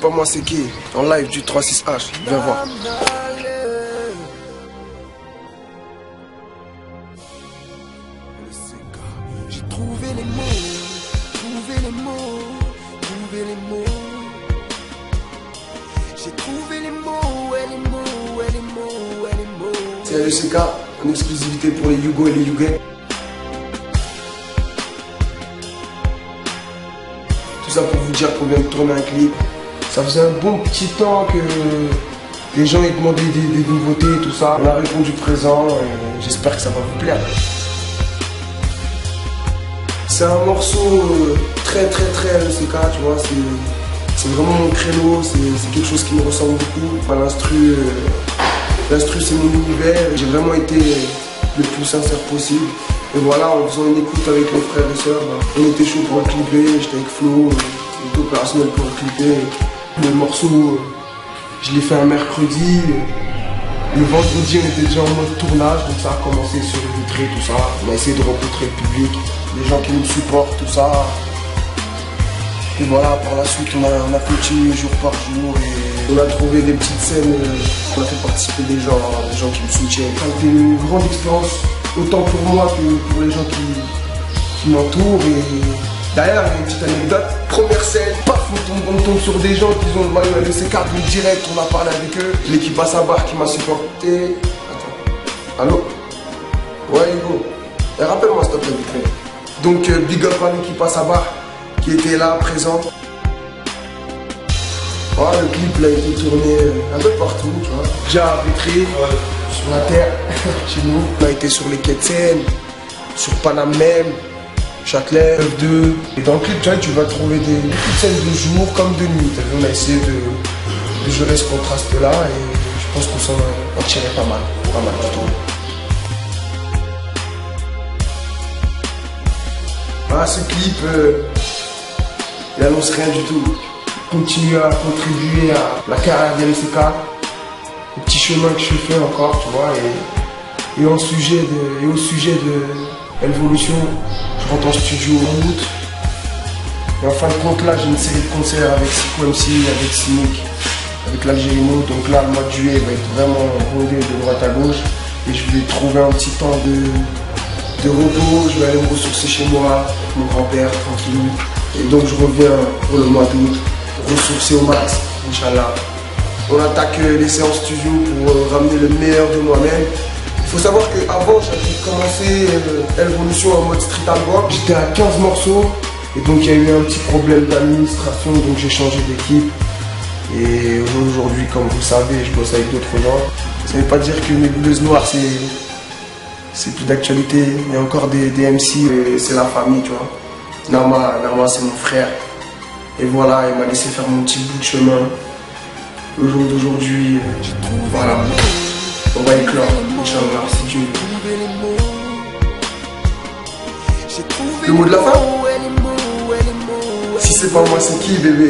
pas moi c'est qui, en live du 36H, viens voir. J'ai trouvé les mots, trouvé les mots, trouvé les mots. J'ai trouvé les mots, ouais les mots, ouais les mots, ouais les mots. C'est LECK, en exclusivité pour les Yougo et les Yougais. Tout ça pour vous dire qu'on vient de tourner un clip. Ça faisait un bon petit temps que les gens ils demandaient des nouveautés, tout ça. On a répondu présent et j'espère que ça va vous plaire. C'est un morceau très LECK, tu vois, c'est vraiment mon créneau, c'est quelque chose qui me ressemble beaucoup. Enfin, l'instru c'est mon univers, j'ai vraiment été le plus sincère possible. Et voilà, en faisant une écoute avec mes frères et sœurs, on était chaud pour le clipper, j'étais avec Flo, il était opérationnel pour le clipper. Le morceau, je l'ai fait un mercredi. Le vendredi, on était déjà en mode tournage, donc ça a commencé sur le vitré, tout ça. On a essayé de rencontrer le public, les gens qui nous supportent, tout ça. Et voilà, par la suite, on a continué jour par jour et on a trouvé des petites scènes, on a fait participer des gens qui me soutiennent. Ça a été une grande expérience, autant pour moi que pour les gens qui m'entourent. Et d'ailleurs, il y a une petite anecdote. Première scène, paf, on tombe sur des gens qui ont le maillot LECK, donc direct, on a parlé avec eux. L'équipe à sa barre qui m'a supporté. Attends. Allô? Ouais, Hugo. Et rappelle-moi, s'il te plaît, vite fait. Donc, big up à l'équipe à sa barre qui était là, présent. Voilà, le clip là, a été tourné un peu partout, tu vois. Déjà à Vitry, sur la terre, chez nous. On a été sur les quais de Seine, sur Paname même. Châtelet, F2. Et dans le clip, tu vas trouver des petites scènes de jour comme de nuit. On a essayé de gérer ce contraste-là et je pense qu'on s'en tirait pas mal du tout. Voilà, ce clip, il annonce rien du tout. Continue à contribuer à la carrière de LECK, au petit chemin que je fais encore, tu vois. Et au sujet de Evolution, je rentre en studio en août. Et en fin de compte, là, j'ai une série de concerts avec Sico MC, avec Cynic, avec l'Algérino. Donc là, le mois de juillet va être vraiment rondé de droite à gauche. Et je vais trouver un petit temps de repos. Je vais aller me ressourcer chez moi, avec mon grand-père, tranquille. Et donc, je reviens pour le mois d'août, ressourcer au max, Inch'Allah. On attaque les séances studio pour ramener le meilleur de moi-même. Il faut savoir qu'avant, j'avais commencé Evolution en mode street album. J'étais à 15 morceaux et donc il y a eu un petit problème d'administration, donc j'ai changé d'équipe. Et aujourd'hui, comme vous le savez, je bosse avec d'autres gens. Ça ne veut pas dire que Nébuleuse Noire, c'est plus d'actualité. Il y a encore des MC et c'est la famille, tu vois. Nama c'est mon frère. Et voilà, il m'a laissé faire mon petit bout de chemin. Le jour d'aujourd'hui, voilà. On va éclore, Inch'Allah, si Dieu veut. Le mot de la fin? Si c'est pas moi, c'est qui, bébé?